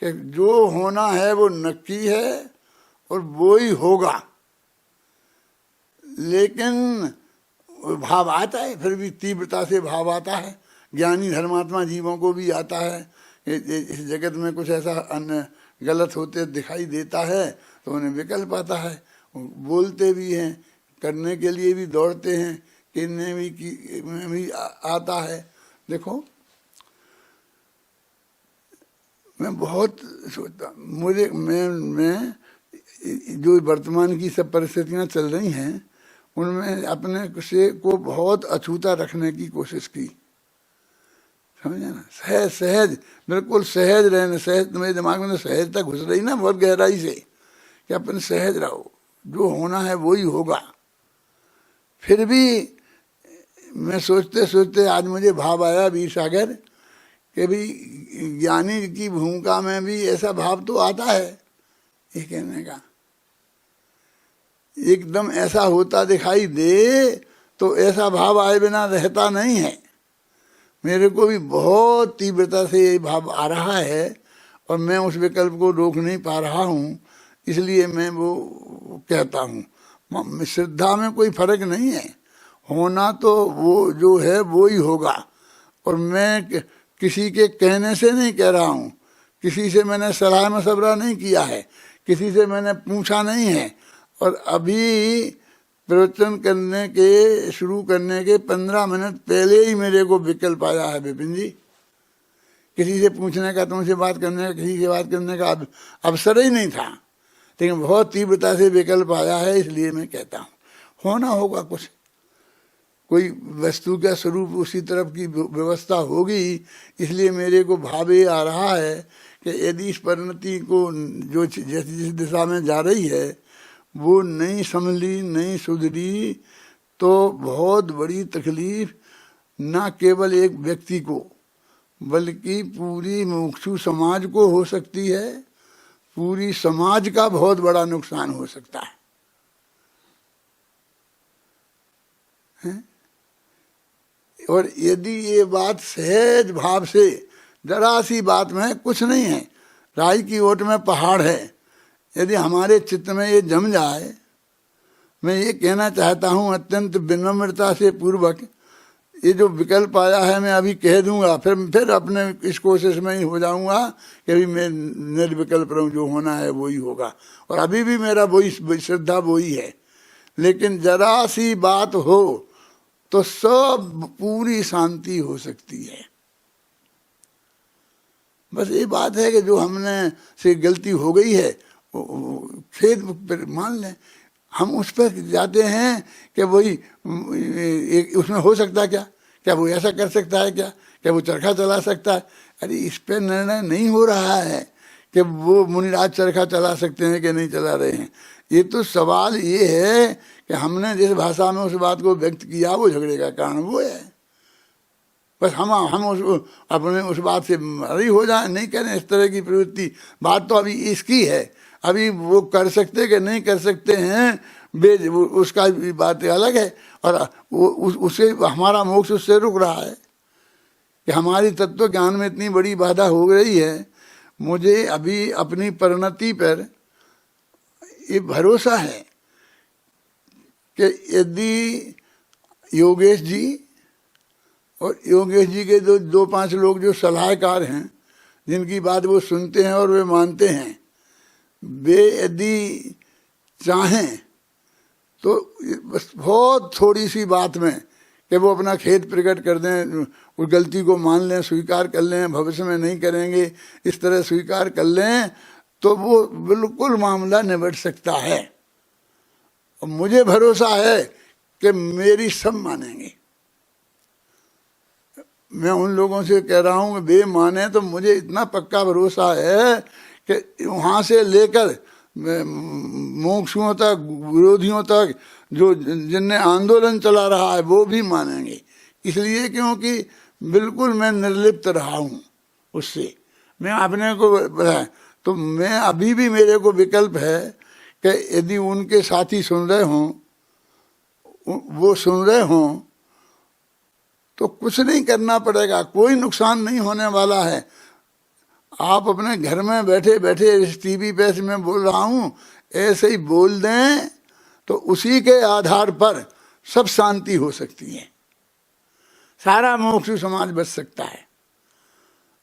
कि जो होना है वो नक्की है और वो ही होगा, लेकिन भाव आता है, फिर भी तीव्रता से भाव आता है। ज्ञानी धर्मात्मा जीवों को भी आता है कि इस जगत में कुछ ऐसा अन्य गलत होते दिखाई देता है तो उन्हें विकल्प आता है, बोलते भी हैं, करने के लिए भी दौड़ते हैं, किन्ने भी आता है। देखो मैं बहुत सोचता, मैं जो वर्तमान की सब परिस्थितियां चल रही हैं उनमें अपने से को बहुत अछूता रखने की कोशिश की, समझे ना। सहज सहज बिल्कुल सहज रहने, सहज तुम्हारे दिमाग में सहजता घुस रही ना बहुत गहराई से कि अपन सहज रहो, जो होना है वो ही होगा। फिर भी मैं सोचते सोचते आज मुझे भाव आया वीर सागर कि भी ज्ञानी की भूमिका में भी ऐसा भाव तो आता है, ये कहने का एकदम ऐसा होता दिखाई दे तो ऐसा भाव आए बिना रहता नहीं है। मेरे को भी बहुत तीव्रता से ये भाव आ रहा है और मैं उस विकल्प को रोक नहीं पा रहा हूँ, इसलिए मैं वो कहता हूँ। श्रद्धा में कोई फर्क नहीं है, होना तो वो जो है वो ही होगा। और मैं किसी के कहने से नहीं कह रहा हूँ, किसी से मैंने सलाह मशवरा नहीं किया है, किसी से मैंने पूछा नहीं है। और अभी प्रवचन करने के शुरू करने के 15 मिनट पहले ही मेरे को विकल्प आया है विपिन जी, किसी से पूछने का, तुमसे बात करने का, किसी से बात करने का अवसर ही नहीं था, लेकिन बहुत तीव्रता से विकल्प आया है। इसलिए मैं कहता हूँ होना होगा कुछ, कोई वस्तु का स्वरूप उसी तरफ की व्यवस्था होगी। इसलिए मेरे को भाव ये आ रहा है कि यदि इस परिणति को जो जिस दिशा में जा रही है वो नहीं संभली, नहीं सुधरी तो बहुत बड़ी तकलीफ न केवल एक व्यक्ति को बल्कि पूरी मुमुक्षु समाज को हो सकती है, पूरी समाज का बहुत बड़ा नुकसान हो सकता है? और यदि ये बात सहज भाव से, जरा सी बात में कुछ नहीं है, राई की ओट में पहाड़ है, यदि हमारे चित्त में ये जम जाए, मैं ये कहना चाहता हूँ अत्यंत विनम्रता से पूर्वक, ये जो विकल्प आया है मैं अभी कह दूंगा, फिर अपने इस कोशिश में ही हो जाऊंगा कि अभी मैं निर्विकल्प रहूं, जो होना है वो ही होगा। और अभी भी मेरा वही श्रद्धा वही है, लेकिन जरा सी बात हो तो सब पूरी शांति हो सकती है। बस ये बात है कि जो हमने से गलती हो गई है खेद पर मान लें, हम उस पर जाते हैं कि वही उसमें हो सकता है क्या वो ऐसा कर सकता है, क्या वो चरखा चला सकता है। अरे इस पर निर्णय नहीं हो रहा है कि वो मुनिराज चरखा चला सकते हैं कि नहीं चला रहे हैं। ये तो सवाल ये है कि हमने जिस भाषा में उस बात को व्यक्त किया वो झगड़े का कारण वो है। बस हम अपने उस बात से मरी हो जाए, नहीं करें इस तरह की प्रवृत्ति। बात तो अभी इसकी है, अभी वो कर सकते कि नहीं कर सकते हैं उसका भी बात अलग है। और उससे हमारा मोक्ष उससे रुक रहा है कि हमारी तत्व ज्ञान में इतनी बड़ी बाधा हो रही है। मुझे अभी अपनी परिणति पर ये भरोसा है कि यदि योगेश जी और योगेश जी के दो पांच लोग जो सलाहकार हैं, जिनकी बात वो सुनते हैं और वे मानते हैं, वे यदि चाहें तो बस बहुत थोड़ी सी बात में कि वो अपना खेद प्रकट कर दें, उस गलती को मान लें, स्वीकार कर लें, भविष्य में नहीं करेंगे, इस तरह स्वीकार कर लें, तो वो बिल्कुल मामला निबट सकता है। और मुझे भरोसा है कि मेरी सब मानेंगे। मैं उन लोगों से कह रहा हूँ वे माने तो मुझे इतना पक्का भरोसा है कि वहाँ से लेकर मोक्षुओं तक, विरोधियों तक, जो जिनने आंदोलन चला रहा है वो भी मानेंगे। इसलिए क्योंकि बिल्कुल मैं निर्लिप्त रहा हूँ उससे, मैं अपने को बताया। तो मैं अभी भी मेरे को विकल्प है कि यदि उनके साथी सुन रहे हों, वो सुन रहे हों, तो कुछ नहीं करना पड़ेगा, कोई नुकसान नहीं होने वाला है। आप अपने घर में बैठे बैठे इस टीवी पे से मैं बोल रहा हूँ ऐसे ही बोल दें तो उसी के आधार पर सब शांति हो सकती है, सारा मोक्ष समाज बच सकता है।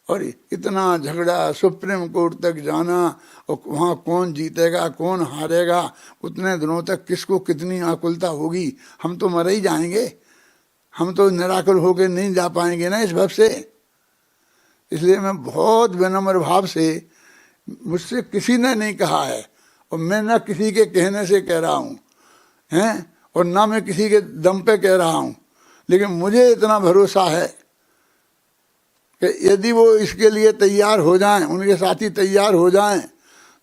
और इतना झगड़ा, सुप्रीम कोर्ट तक जाना, और वहाँ कौन जीतेगा कौन हारेगा, उतने दिनों तक किसको कितनी आकुलता होगी। हम तो मर ही जाएंगे, हम तो निराकुल होकर नहीं जा पाएंगे ना इस भव से। इसलिए मैं बहुत विनम्र भाव से, मुझसे किसी ने नहीं कहा है और मैं ना किसी के कहने से कह रहा हूँ हैं, और ना मैं किसी के दम पे कह रहा हूँ, लेकिन मुझे इतना भरोसा है कि यदि वो इसके लिए तैयार हो जाएं, उनके साथी तैयार हो जाएं,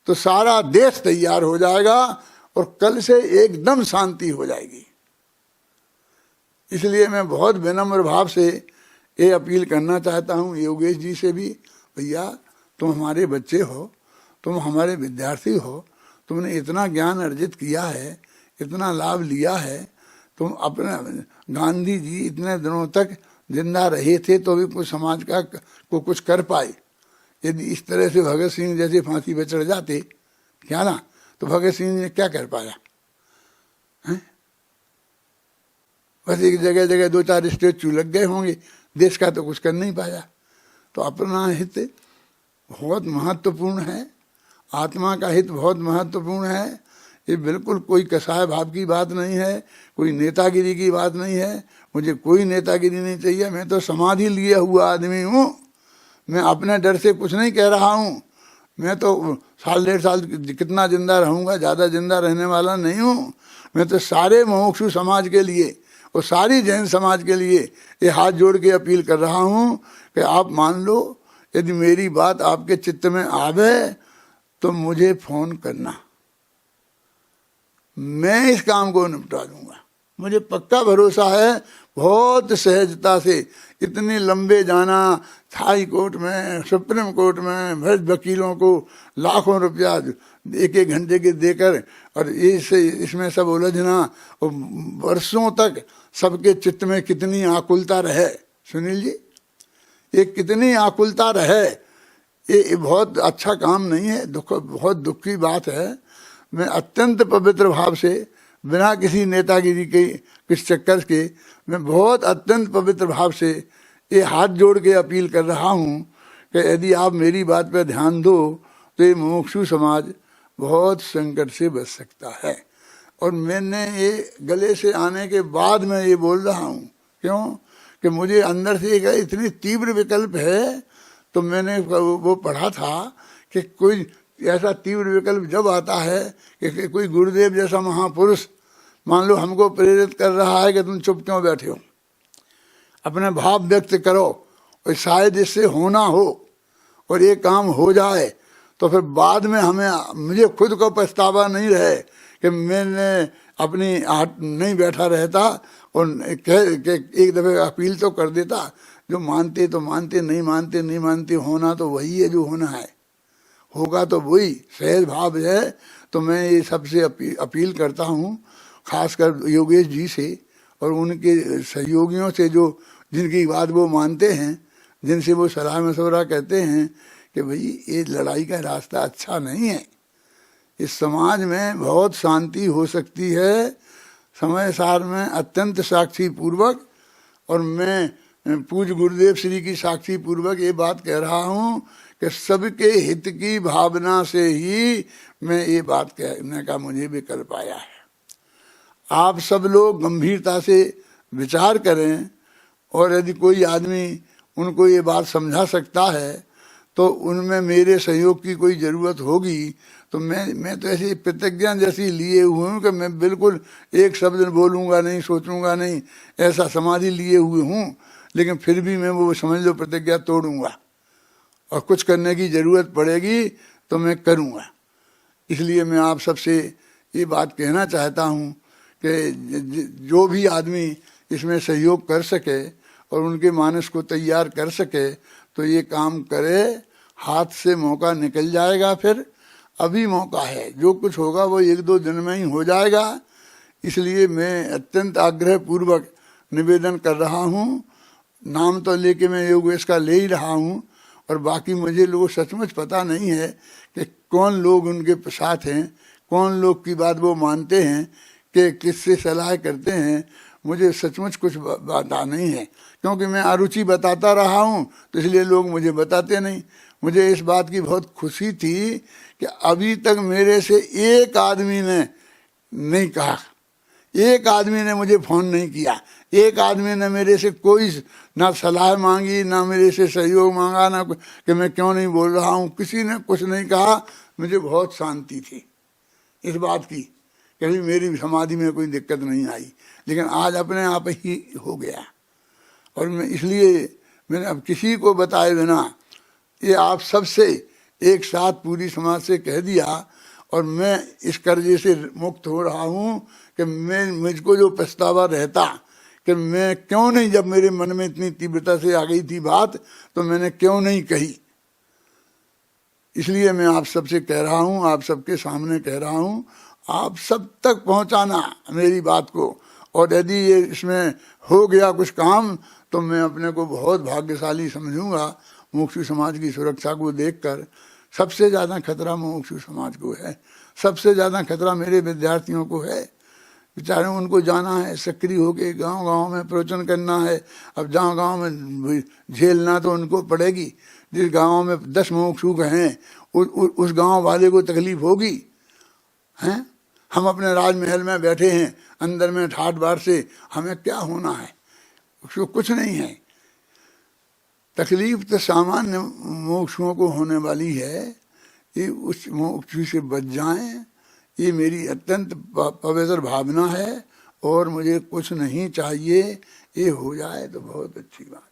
तो सारा देश तैयार हो जाएगा और कल से एकदम शांति हो जाएगी। इसलिए मैं बहुत विनम्र भाव से ये अपील करना चाहता हूँ योगेश जी से भी, भैया तुम हमारे बच्चे हो, तुम हमारे विद्यार्थी हो, तुमने इतना ज्ञान अर्जित किया है, इतना लाभ लिया है, तुम अपने गांधी जी इतने दिनों तक जिंदा रहे थे तो भी कुछ समाज का को कुछ कर पाए। यदि इस तरह से भगत सिंह जैसे फांसी पे चढ़ जाते क्या ना, तो भगत सिंह ने क्या कर पाया है? बस एक जगह जगह 2-4 स्टेचू लग गए होंगे, देश का तो कुछ कर नहीं पाया। तो अपना हित बहुत महत्वपूर्ण है, आत्मा का हित बहुत महत्वपूर्ण है। ये बिल्कुल कोई कसाय भाव की बात नहीं है, कोई नेतागिरी की बात नहीं है। मुझे कोई नेतागिरी नहीं चाहिए, मैं तो समाधि लिए हुआ आदमी हूँ। मैं अपने डर से कुछ नहीं कह रहा हूँ। मैं तो 1.5 साल कितना जिंदा रहूँगा, ज़्यादा जिंदा रहने वाला नहीं हूँ। मैं तो सारे मुमुक्षु समाज के लिए और सारी जैन समाज के लिए ये हाथ जोड़ के अपील कर रहा हूँ कि आप मान लो, यदि मेरी बात आपके चित्त में आवे तो मुझे फोन करना, मैं इस काम को निपटा दूंगा। मुझे पक्का भरोसा है, बहुत सहजता से। इतनी लंबे जाना, हाई कोर्ट में, सुप्रीम कोर्ट में, भ्रष्ट वकीलों को लाखों रुपया 1-1 घंटे के देकर, और इसमें सब उलझना, और वर्षों तक सबके चित्त में कितनी आकुलता रहे। सुनील जी, ये कितनी आकुलता रहे, ये बहुत अच्छा काम नहीं है, बहुत दुख की बात है। मैं अत्यंत पवित्र भाव से, बिना किसी नेतागिरी के किस चक्कर के, मैं बहुत अत्यंत पवित्र भाव से ये हाथ जोड़ के अपील कर रहा हूँ कि यदि आप मेरी बात पर ध्यान दो तो ये मुमुक्षु समाज बहुत संकट से बच सकता है। और मैंने ये गले से आने के बाद मैं ये बोल रहा हूँ, क्यों कि मुझे अंदर से एक इतनी तीव्र विकल्प है। तो मैंने वो पढ़ा था कि कोई ऐसा तीव्र विकल्प जब आता है कि कोई गुरुदेव जैसा महापुरुष मान लो हमको प्रेरित कर रहा है कि तुम चुप क्यों बैठे हो, अपने भाव व्यक्त करो, और शायद इससे होना हो और ये काम हो जाए, तो फिर बाद में मुझे खुद को पछतावा नहीं रहे कि मैंने अपनी नहीं बैठा रहता और एक दफे अपील तो कर देता। जो मानते तो मानते, नहीं मानते नहीं मानते, होना तो वही है जो होना है, होगा तो वही सहज भाव है। तो मैं ये सबसे अपील करता हूँ, खासकर योगेश जी से और उनके सहयोगियों से, जो जिनकी बात वो मानते हैं, जिनसे वो सलाह मशवरा कहते हैं कि भाई ये लड़ाई का रास्ता अच्छा नहीं है, इस समाज में बहुत शांति हो सकती है समय सार में अत्यंत साक्षी पूर्वक। और मैं पूज्य गुरुदेव श्री की साक्षी पूर्वक ये बात कह रहा हूँ कि सबके हित की भावना से ही मैं ये बात कहने का मुझे विकल्प आया है। आप सब लोग गंभीरता से विचार करें, और यदि कोई आदमी उनको ये बात समझा सकता है तो उनमें मेरे सहयोग की कोई ज़रूरत होगी तो मैं तो ऐसी प्रतिज्ञा जैसी लिए हुए हूँ कि मैं बिल्कुल एक शब्द बोलूँगा नहीं, सोचूंगा नहीं, ऐसा समाधि लिए हुए हूँ। लेकिन फिर भी मैं वो समझ लो प्रतिज्ञा तोड़ूंगा, और कुछ करने की ज़रूरत पड़ेगी तो मैं करूँगा। इसलिए मैं आप सबसे ये बात कहना चाहता हूँ कि जो भी आदमी इसमें सहयोग कर सके और उनके मानस को तैयार कर सके तो ये काम करे। हाथ से मौका निकल जाएगा, फिर अभी मौका है, जो कुछ होगा वो 1-2 दिन में ही हो जाएगा। इसलिए मैं अत्यंत आग्रह पूर्वक निवेदन कर रहा हूँ। नाम तो लेके मैं योगेश का ले ही रहा हूँ, और बाकी मुझे लोग सचमुच पता नहीं है कि कौन लोग उनके साथ हैं, कौन लोग की बात वो मानते हैं, कि किससे सलाह करते हैं। मुझे सचमुच कुछ पता नहीं है, क्योंकि मैं अरुचि बताता रहा हूँ, तो इसलिए लोग मुझे बताते नहीं। मुझे इस बात की बहुत खुशी थी कि अभी तक मेरे से एक आदमी ने नहीं कहा, एक आदमी ने मुझे फ़ोन नहीं किया, एक आदमी ने मेरे से कोई ना सलाह मांगी, ना मेरे से सहयोग मांगा, ना कि मैं क्यों नहीं बोल रहा हूँ, किसी ने कुछ नहीं कहा। मुझे बहुत शांति थी इस बात की, कभी मेरी समाधि में कोई दिक्कत नहीं आई। लेकिन आज अपने आप ही हो गया, और मैं इसलिए मैंने अब किसी को बताए बिना ये आप सबसे एक साथ पूरी समाज से कह दिया, और मैं इस कर्जे से मुक्त हो रहा हूँ कि मुझको जो पछतावा रहता कि मैं क्यों नहीं, जब मेरे मन में इतनी तीव्रता से आ गई थी बात, तो मैंने क्यों नहीं कही। इसलिए मैं आप सबसे कह रहा हूँ, आप सबके सामने कह रहा हूँ, आप सब तक पहुँचाना मेरी बात को। और यदि ये इसमें हो गया कुछ काम, तो मैं अपने को बहुत भाग्यशाली समझूंगा। मुमुक्षु समाज की सुरक्षा को देखकर सबसे ज़्यादा खतरा मुमुक्षु समाज को है, सबसे ज़्यादा खतरा मेरे विद्यार्थियों को है। बेचारे उनको जाना है, सक्रिय होके गांव-गांव में प्रवचन करना है। अब जहाँ गांव में झेलना तो उनको पड़ेगी। जिस गांव में 10 मुमुक्षु हैं उस गांव वाले को तकलीफ होगी, हैं? हम अपने राजमहल में बैठे हैं, अंदर में ठाठ बाढ़ से हमें क्या होना है? उसको कुछ नहीं है। तकलीफ तो सामान्य मुमुक्षुओं को होने वाली है, ये उस मुमुक्षु से बच जाएं, ये मेरी अत्यंत पवित्र भावना है। और मुझे कुछ नहीं चाहिए, ये हो जाए तो बहुत अच्छी बात।